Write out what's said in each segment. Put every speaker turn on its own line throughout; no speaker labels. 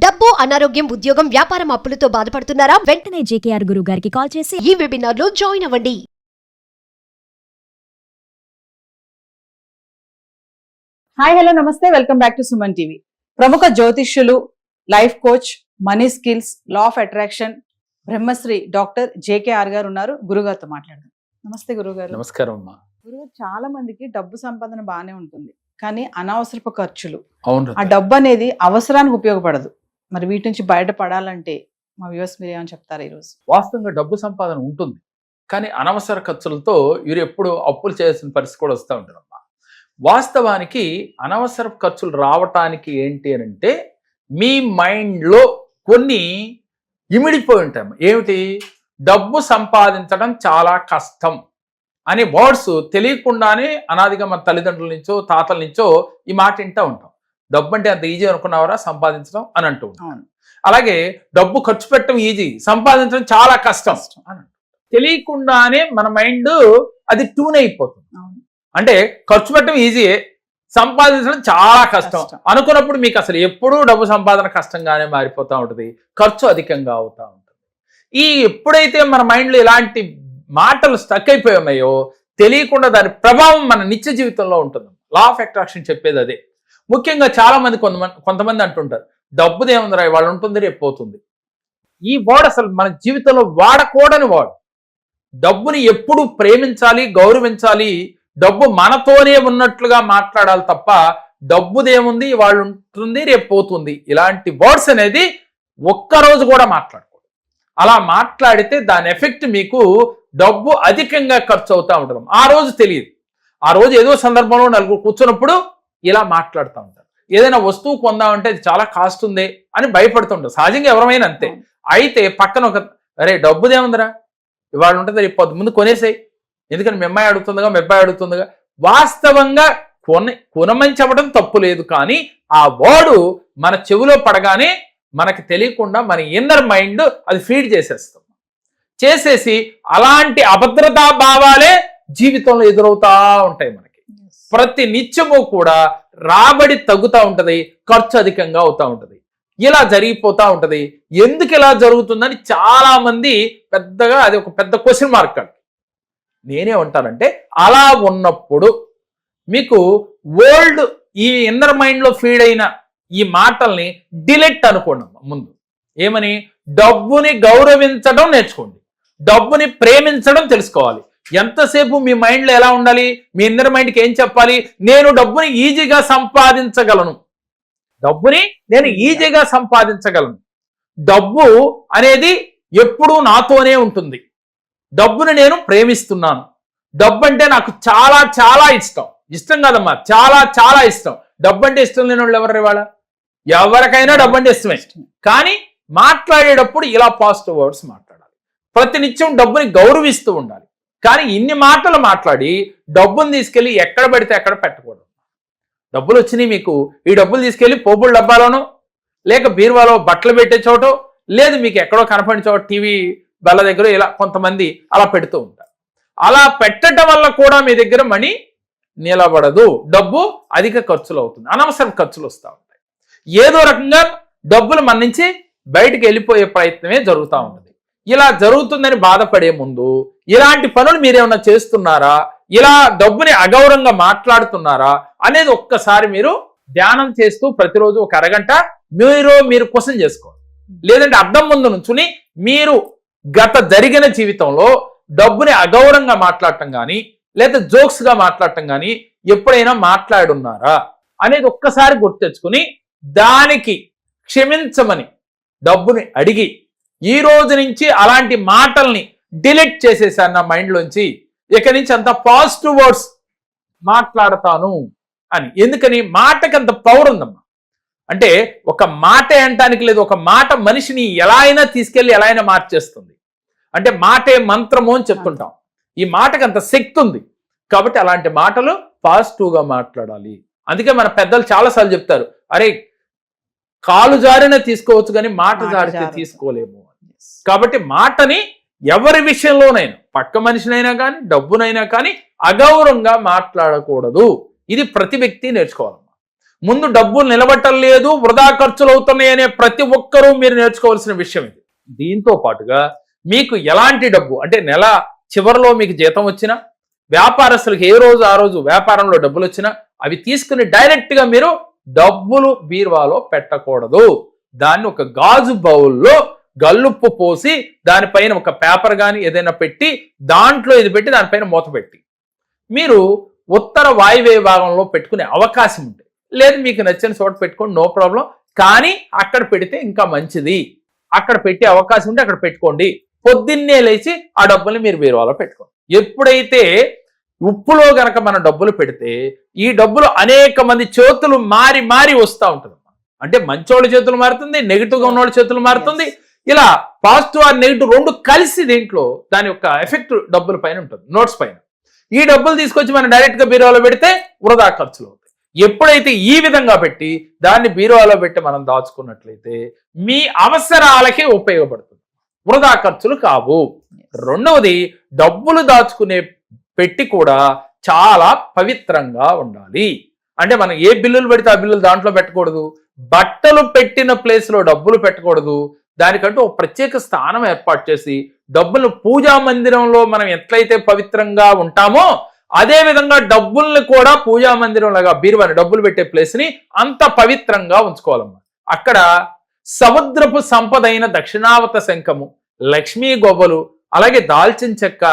డబ్బు, అనారోగ్యం, ఉద్యోగం, వ్యాపారం అప్పులతో బాధపడుతున్నారా?
వెంటనే జేకేఆర్ గురువు గారికి కాల్ చేసి
ఈ వెబినార్ లో జాయిన్ అవ్వండి.
హాయ్ హలో నమస్తే, welcome back to Suman TV. ప్రముఖ జ్యోతిష్యులు, life coach, money skills, law of attraction, Brahmashri doctor JKR గారు ఉన్నారు. గురుగారితో మాట్లాడదాం. నమస్తే గురుగారు.
నమస్కారం అమ్మా.
గురుగారు, చాలా మందికి డబ్బు సంపాదన బాగానే ఉంటుంది, కానీ అనవసరపు ఖర్చులు,
అవును,
ఆ డబ్బు అనేది అవసరానికి ఉపయోగపడదు. మరి వీటి నుంచి బయటపడాలంటే మా వ్యూవర్స్ మీరు ఏమని చెప్తారు ఈరోజు?
వాస్తవంగా డబ్బు సంపాదన ఉంటుంది, కానీ అనవసర ఖర్చులతో వీరు ఎప్పుడు అప్పులు చేయాల్సిన పరిస్థితి కూడా వస్తూ ఉంటుందమ్మా. వాస్తవానికి అనవసర ఖర్చులు రావటానికి ఏంటి అని అంటే, మీ మైండ్లో కొన్ని ఇమిడిపోయి ఉంటాయి. ఏమిటి? డబ్బు సంపాదించడం చాలా కష్టం అనే వర్డ్స్ తెలియకుండానే అనాదిగా మన తల్లిదండ్రుల నుంచో తాతల నుంచో ఈ మాట వింటూ ఉంటాం. డబ్బు అంటే అంత ఈజీ అనుకున్నావరా సంపాదించడం అని అంటూ ఉంటాం. అలాగే డబ్బు ఖర్చు పెట్టడం ఈజీ, సంపాదించడం చాలా కష్టం అని తెలియకుండానే మన మైండ్ అది ట్యూన్ అయిపోతుంది. అంటే ఖర్చు పెట్టడం ఈజీయే, సంపాదించడం చాలా కష్టం అనుకున్నప్పుడు మీకు అసలు ఎప్పుడూ డబ్బు సంపాదన కష్టంగానే మారిపోతూ ఉంటుంది, ఖర్చు అధికంగా అవుతూ ఉంటుంది. ఎప్పుడైతే మన మైండ్లో ఇలాంటి మాటలు స్టక్ అయిపోయి ఉన్నాయో తెలియకుండా దాని ప్రభావం మన నిత్య జీవితంలో ఉంటుంది. లా ఆఫ్ అట్రాక్షన్ చెప్పేది అదే. ముఖ్యంగా చాలా మంది కొంతమంది అంటుంటారు, డబ్బుదేముందిరా వాళ్ళు ఉంటుంది రేపు పోతుంది. ఈ వర్డ్ అసలు మన జీవితంలో వాడకూడని వర్డ్. డబ్బుని ఎప్పుడు ప్రేమించాలి, గౌరవించాలి, డబ్బు మనతోనే ఉన్నట్లుగా మాట్లాడాలి తప్ప డబ్బుదేముంది వాళ్ళు ఉంటుంది రేపు పోతుంది ఇలాంటి వర్డ్స్ అనేది ఒక్కరోజు కూడా మాట్లాడకూడదు. అలా మాట్లాడితే దాని ఎఫెక్ట్ మీకు డబ్బు అధికంగా ఖర్చు అవుతూ ఉంటుంది. ఆ రోజు తెలియదు, ఆ రోజు ఏదో సందర్భంలో నలుగురు కూర్చున్నప్పుడు ఇలా మాట్లాడుతూ ఉంటారు. ఏదైనా వస్తువు కొందామంటే అది చాలా కాస్ట్ ఉంది అని భయపడుతుంటారు, సహజంగా ఎవరైనా అంతే. అయితే పక్కన ఒక అరే డబ్బుదేముందిరా ఇవాళ ఉంటుంది రేపు పొద్దు ముందు కొనేసాయి, ఎందుకని మీ అమ్మాయి అడుగుతుందిగా మీ అబ్బాయి అడుగుతుందిగా. వాస్తవంగా కొనమని చెప్పడం తప్పు లేదు, కానీ ఆ వర్డ్ మన చెవిలో పడగానే మనకి తెలియకుండా మన ఇన్నర్ మైండ్ అది ఫీడ్ చేసేసి అలాంటి అభద్రతా భావాలే జీవితంలో ఎదురవుతా ఉంటాయి మనకి. ప్రతి నిత్యము కూడా రాబడి తగ్గుతూ ఉంటది, ఖర్చు అధికంగా అవుతూ ఉంటది. ఇలా జరిగిపోతూ ఉంటది. ఎందుకు ఇలా జరుగుతుందని చాలా మంది పెద్దగా అది ఒక పెద్ద క్వశ్చన్ మార్క్ అండి. నేనే ఉంటానంటే అలా ఉన్నప్పుడు మీకు ఈ ఇన్నర్ మైండ్ లో ఫీడ్ అయిన ఈ మాటల్ని డిలీట్ అనుకోండి. ముందు ఏమని? డబ్బుని గౌరవించడం నేర్చుకోండి, డబ్బుని ప్రేమించడం తెలుసుకోవాలి. ఎంతసేపు మీ మైండ్లో ఎలా ఉండాలి? మీ ఇన్నర్ మైండ్కి ఏం చెప్పాలి? నేను డబ్బుని ఈజీగా సంపాదించగలను, డబ్బుని నేను ఈజీగా సంపాదించగలను, డబ్బు అనేది ఎప్పుడూ నాతోనే ఉంటుంది, డబ్బుని నేను ప్రేమిస్తున్నాను, డబ్బు అంటే నాకు చాలా చాలా ఇష్టం కాదమ్మా, చాలా చాలా ఇష్టం. డబ్బు అంటే ఇష్టం లేని వాళ్ళు ఎవరు? ఇవాళ ఎవరికైనా డబ్బు అంటే ఇష్టమే, కానీ మాట్లాడేటప్పుడు ఇలా పాజిటివ్ వర్డ్స్ మాట్లాడాలి. ప్రతినిత్యం డబ్బుని గౌరవిస్తూ ఉండాలి. కానీ ఇన్ని మాటలు మాట్లాడి డబ్బుని తీసుకెళ్ళి ఎక్కడ పడితే అక్కడ పెట్టకూడదు. డబ్బులు వచ్చినాయి మీకు, ఈ డబ్బులు తీసుకెళ్ళి పోపుల డబ్బాలోనో లేక బీరువాలో బట్టలు పెట్టే చోటో, లేదు మీకు ఎక్కడో కనపడిన చోట టీవీ బల్ల దగ్గర ఇలా కొంతమంది అలా పెడుతూ ఉంటారు. అలా పెట్టడం వల్ల కూడా మీ దగ్గర మనీ నిలబడదు, డబ్బు అధిక ఖర్చులు అవుతుంది, అనవసర ఖర్చులు వస్తూ ఉంటాయి. ఏదో రకంగా డబ్బులు మన నుంచి బయటికి వెళ్ళిపోయే ప్రయత్నమే జరుగుతూ ఉంటుంది. ఇలా జరుగుతుందని బాధపడే ముందు ఇలాంటి పనులు మీరేమన్నా చేస్తున్నారా, ఇలా డబ్బుని అగౌరవంగా మాట్లాడుతున్నారా అనేది ఒక్కసారి మీరు ధ్యానం చేస్తూ ప్రతిరోజు ఒక అరగంట మీరు క్వశ్చన్ చేసుకోవాలి. లేదంటే అద్దం ముందు నుంచుని మీరు గత జరిగిన జీవితంలో డబ్బుని అగౌరవంగా మాట్లాడటం కానీ లేదా జోక్స్ గా మాట్లాడటం కానీ ఎప్పుడైనా మాట్లాడున్నారా అనేది ఒక్కసారి గుర్తు తెచ్చుకుని దానికి క్షమించమని డబ్బుని అడిగి ఈ రోజు నుంచి అలాంటి మాటల్ని డిలీట్ చేసేసాను నా మైండ్లోంచి, ఇక నుంచి అంత పాజిటివ్ వర్డ్స్ మాట్లాడతాను అని. ఎందుకని? మాటకి అంత పవర్ ఉందమ్మా. అంటే ఒక మాటే అంటానికి లేదు, ఒక మాట మనిషిని ఎలా అయినా తీసుకెళ్ళి ఎలా అయినా మార్చేస్తుంది. అంటే మాటే మంత్రము అని చెప్తుంటాం. ఈ మాటకి అంత శక్తి ఉంది. కాబట్టి అలాంటి మాటలు పాజిటివ్గా మాట్లాడాలి. అందుకే మన పెద్దలు చాలాసార్లు చెప్తారు, అరే కాలు జారిన తీసుకోవచ్చు కానీ మాట జారితే తీసుకోలేము. కాబట్టి మాటని ఎవరి విషయంలోనైనా, పక్క మనిషినైనా కానీ డబ్బునైనా కానీ అగౌరవంగా మాట్లాడకూడదు. ఇది ప్రతి వ్యక్తి నేర్చుకోవాలమ్మా. ముందు డబ్బులు నిలబట్టం లేదు, వృధా ఖర్చులు అవుతున్నాయి అనే ప్రతి ఒక్కరూ మీరు నేర్చుకోవాల్సిన విషయం ఇది. దీంతో పాటుగా మీకు ఎలాంటి డబ్బు అంటే నెల చివరిలో మీకు జీతం వచ్చినా, వ్యాపారస్తులకు ఏ రోజు ఆ రోజు వ్యాపారంలో డబ్బులు వచ్చినా అవి తీసుకుని డైరెక్ట్ గా మీరు డబ్బులు బీరువాలో పెట్టకూడదు. దాన్ని ఒక గాజు బౌల్లో గల్లుప్పు పోసి దానిపైన ఒక పేపర్ కానీ ఏదైనా పెట్టి దాంట్లో ఇది పెట్టి దానిపైన మూత పెట్టి మీరు ఉత్తర వాయువ్య భాగంలో పెట్టుకునే అవకాశం ఉంటుంది. లేదు మీకు నచ్చిన చోట పెట్టుకోండి, నో ప్రాబ్లం. కానీ అక్కడ పెడితే ఇంకా మంచిది. అక్కడ పెట్టే అవకాశం ఉంటే అక్కడ పెట్టుకోండి. పొద్దున్నే లేచి ఆ డబ్బుల్ని మీరు బీరువాలో పెట్టుకోండి. ఎప్పుడైతే ఉప్పులో గనక మనం డబ్బులు పెడితే ఈ డబ్బులు అనేక మంది చేతులు మారి మారి వస్తూ ఉంటుంది. అంటే మంచోళ్ళ చేతులు మారుతుంది, నెగిటివ్గా ఉన్నోళ్ళ చేతులు మారుతుంది. ఇలా పాజిటివ్ ఆర్ నెగిటివ్ రెండు కలిసి దీంట్లో దాని యొక్క ఎఫెక్ట్ డబ్బుల పైన ఉంటుంది, నోట్స్ పైన. ఈ డబ్బులు తీసుకొచ్చి మనం డైరెక్ట్ గా బీరువాలో పెడితే వృధా ఖర్చులు అవుతాయి. ఎప్పుడైతే ఈ విధంగా పెట్టి దాన్ని బీరువాలో పెట్టి మనం దాచుకున్నట్లయితే మీ అవసరాలకే ఉపయోగపడుతుంది, వృధా ఖర్చులు కావు. రెండవది, డబ్బులు దాచుకునే పెట్టి కూడా చాలా పవిత్రంగా ఉండాలి. అంటే మనం ఏ బిల్లులు పెడితే ఆ బిల్లులు దాంట్లో పెట్టకూడదు, బట్టలు పెట్టిన ప్లేస్ లో డబ్బులు పెట్టకూడదు. దానికంటూ ఒక ప్రత్యేక స్థానం ఏర్పాటు చేసి డబ్బులు పూజా మందిరంలో మనం ఎట్లయితే పవిత్రంగా ఉంటామో అదే విధంగా డబ్బుల్ని కూడా పూజా మందిరం లాగా బీరువాని డబ్బులు పెట్టే ప్లేస్ ని అంత పవిత్రంగా ఉంచుకోవాలమ్మా. అక్కడ సముద్రపు సంపద అయిన దక్షిణావత శంఖము, లక్ష్మీ గొవ్వలు, అలాగే దాల్చిన చెక్క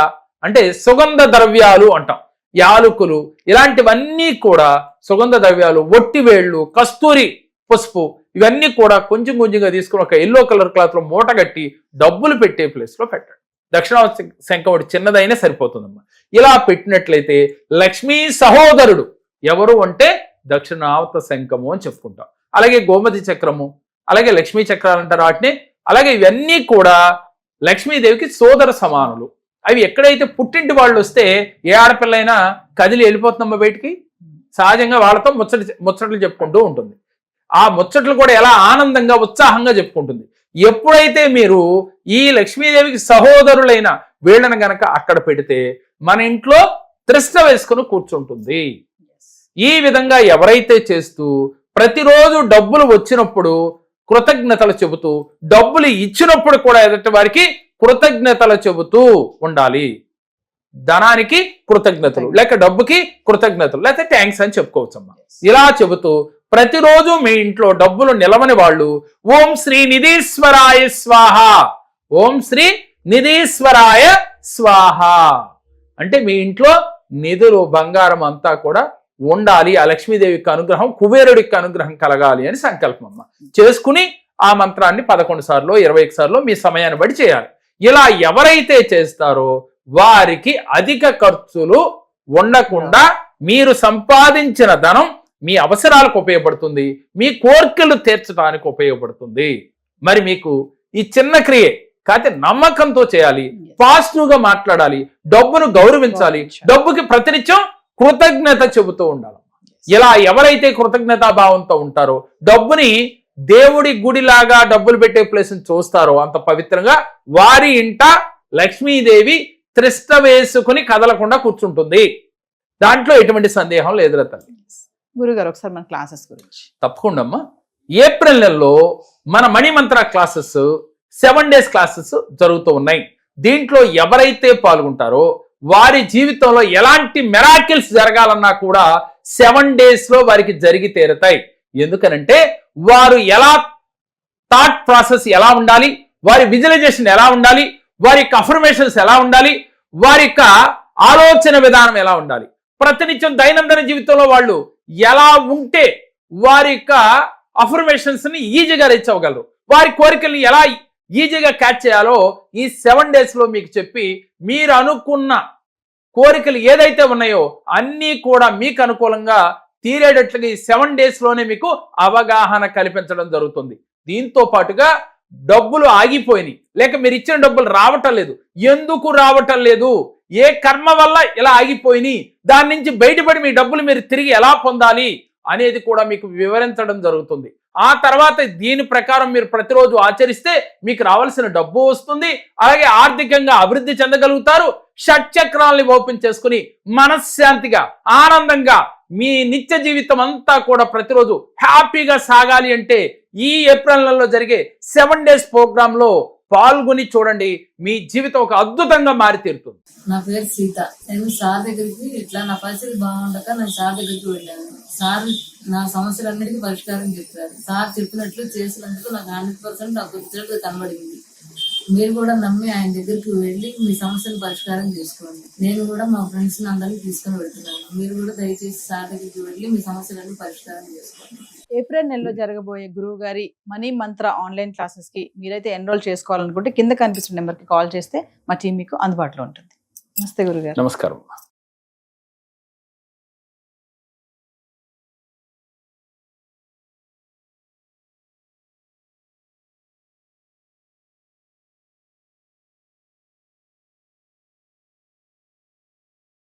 అంటే సుగంధ ద్రవ్యాలు అంటాం, యాలకులు, ఇలాంటివన్నీ కూడా సుగంధ ద్రవ్యాలు, ఒట్టివేళ్లు, కస్తూరి పసుపు, ఇవన్నీ కూడా కొంచెం కొంచెంగా తీసుకుని ఒక ఎల్లో కలర్ క్లాత్ లో మూట కట్టి డబ్బులు పెట్టే ప్లేస్ లో పెట్టండి. దక్షిణావత శంఖం ఒకటి చిన్నదైనా సరిపోతుందమ్మా. ఇలా పెట్టినట్లయితే లక్ష్మీ సహోదరుడు ఎవరు అంటే దక్షిణావత శంఖము అని చెప్పుకుంటాం. అలాగే గోమతి చక్రము, అలాగే లక్ష్మీ చక్రాలు అంటారు వాటిని. అలాగే ఇవన్నీ కూడా లక్ష్మీదేవికి సోదర సమానులు. అవి ఎక్కడైతే పుట్టింటి వాళ్ళు వస్తే ఏ ఆడపిల్లైనా కదిలి వెళ్ళిపోతుందమ్మా బయటికి, సహజంగా వాళ్ళతో ముచ్చట్లు చెప్పుకుంటూ ఉంటుంది. ఆ ముచ్చట్లు కూడా ఎలా ఆనందంగా ఉత్సాహంగా చెప్పుకుంటుంది. ఎప్పుడైతే మీరు ఈ లక్ష్మీదేవికి సహోదరులైన వీళ్ళని గనక అక్కడ పెడితే మన ఇంట్లో త్రిష్ట వేసుకుని కూర్చుంటుంది. ఈ విధంగా ఎవరైతే చేస్తూ ప్రతిరోజు డబ్బులు వచ్చినప్పుడు కృతజ్ఞతలు చెబుతూ, డబ్బులు ఇచ్చినప్పుడు కూడా ఎదుటి వారికి కృతజ్ఞతలు చెబుతూ ఉండాలి. ధనానికి కృతజ్ఞతలు, లేక డబ్బుకి కృతజ్ఞతలు, లేకపోతే థ్యాంక్స్ అని చెప్పుకోవచ్చమ్మా. ఇలా చెబుతూ ప్రతిరోజు మీ ఇంట్లో డబ్బులు నిలవని వాళ్ళు ఓం శ్రీ నిధీశ్వరాయ స్వాహ, ఓం శ్రీ నిధీశ్వరాయ స్వాహ అంటే మీ ఇంట్లో నిధులు బంగారం అంతా కూడా ఉండాలి, ఆ లక్ష్మీదేవికి అనుగ్రహం, కుబేరుడికి అనుగ్రహం కలగాలి అని సంకల్పం అమ్మ చేసుకుని ఆ మంత్రాన్ని 11 సార్లు 21 సార్లు మీ సమయాన్ని బట్టి చేయాలి. ఇలా ఎవరైతే చేస్తారో వారికి అధిక ఖర్చులు ఉండకుండా మీరు సంపాదించిన ధనం మీ అవసరాలకు ఉపయోగపడుతుంది, మీ కోరికలు తీర్చడానికి ఉపయోగపడుతుంది. మరి మీకు ఈ చిన్న క్రియే కాకపోతే నమ్మకంతో చేయాలి, పాజిటివ్ గా మాట్లాడాలి, డబ్బును గౌరవించాలి, డబ్బుకి ప్రతినిత్యం కృతజ్ఞత చెబుతూ ఉండాలి. ఇలా ఎవరైతే కృతజ్ఞతా భావంతో ఉంటారో డబ్బుని దేవుడి గుడిలాగా డబ్బులు పెట్టే ప్లేస్ చూస్తారో అంత పవిత్రంగా వారి ఇంట లక్ష్మీదేవి త్రిష్ట వేసుకుని కదలకుండా కూర్చుంటుంది. దాంట్లో ఎటువంటి సందేహం లేదు తల్లి.
గురుగారు ఒకసారి మన క్లాసెస్ గురించి.
తప్పకుండా అమ్మా. ఏప్రిల్ నెలలో మన మణిమంత్ర క్లాసెస్ 7 days క్లాసెస్ జరుగుతూ ఉన్నాయి. దీంట్లో ఎవరైతే పాల్గొంటారో వారి జీవితంలో ఎలాంటి మెరాకిల్స్ జరగాలన్నా కూడా 7 days లో వారికి జరిగి తీరుతాయి. ఎందుకనంటే వారు ఎలా థాట్ ప్రాసెస్ ఎలా ఉండాలి, వారి విజువలైజేషన్ ఎలా ఉండాలి, వారి యొక్క అఫర్మేషన్స్ ఎలా ఉండాలి, వారి యొక్క ఆలోచన విధానం ఎలా ఉండాలి, ప్రతినిత్యం దైనందిన జీవితంలో వాళ్ళు ఎలా ఉంటే వారి యొక్క అఫర్మేషన్స్ ని ఈజీగా రీచ్ అవ్వగలరు, వారి కోరికల్ని ఎలా ఈజీగా క్యాచ్ చేయాలో ఈ 7 days లో మీకు చెప్పి మీరు అనుకున్న కోరికలు ఏదైతే ఉన్నాయో అన్నీ కూడా మీకు అనుకూలంగా తీరేటట్లుగా ఈ 7 days లోనే మీకు అవగాహన కల్పించడం జరుగుతుంది. దీంతో పాటుగా డబ్బులు ఆగిపోయినాయి, లేక మీరు ఇచ్చిన డబ్బులు రావటం లేదు, ఎందుకు రావటం లేదు, ఏ కర్మ వల్ల ఇలా ఆగిపోయినాయి, దాని నుంచి బయటపడి మీ డబ్బులు మీరు తిరిగి ఎలా పొందాలి అనేది కూడా మీకు వివరించడం జరుగుతుంది. ఆ తర్వాత దీని ప్రకారం మీరు ప్రతిరోజు ఆచరిస్తే మీకు రావాల్సిన డబ్బు వస్తుంది, అలాగే ఆర్థికంగా అభివృద్ధి చెందగలుగుతారు. షట్చక్రాల్ని ఓపెన్ చేసుకుని మనశ్శాంతిగా ఆనందంగా మీ నిత్య జీవితం అంతా కూడా ప్రతిరోజు హ్యాపీగా సాగాలి అంటే ఈ ఏప్రిల్ నెలలో జరిగే 7 days ప్రోగ్రామ్ లో పాల్గొని చూడండి. మీ జీవితం ఒక అద్భుతంగా మారి తీరుతుంది.
నా పేరు సీత. నేను సార్ దగ్గరికి ఇట్లా నా పరిస్థితి బాగుండక నేను సార్ దగ్గరికి వెళ్ళాను. సార్ నా సమస్యలన్నిటికీ పరిష్కారం చెప్పారు. సార్ చెప్పినట్లు చేసినందుకు నాకు 100% నాకు రిజల్ట్ కనబడింది. మీరు కూడా నమ్మి ఆయన దగ్గరికి వెళ్ళి మీ సమస్యను పరిష్కారం చేసుకోండి. నేను కూడా మా ఫ్రెండ్స్ అందరినీ తీసుకొని వెళ్తున్నాను. మీరు కూడా దయచేసి సార్ దగ్గరికి వెళ్ళి మీ సమస్యలన్నీ పరిష్కారం చేసుకోండి.
ఏప్రిల్ నెలలో జరగబోయే గురువు గారి మనీ మంత్ర ఆన్లైన్ క్లాసెస్ కి మీరైతే ఎన్రోల్ చేసుకోవాలనుకుంటే కింద కనిపిస్తున్న నెంబర్కి కాల్ చేస్తే మా టీం మీకు అందుబాటులో ఉంటుంది. నమస్తే గురుగారు.
నమస్కారం.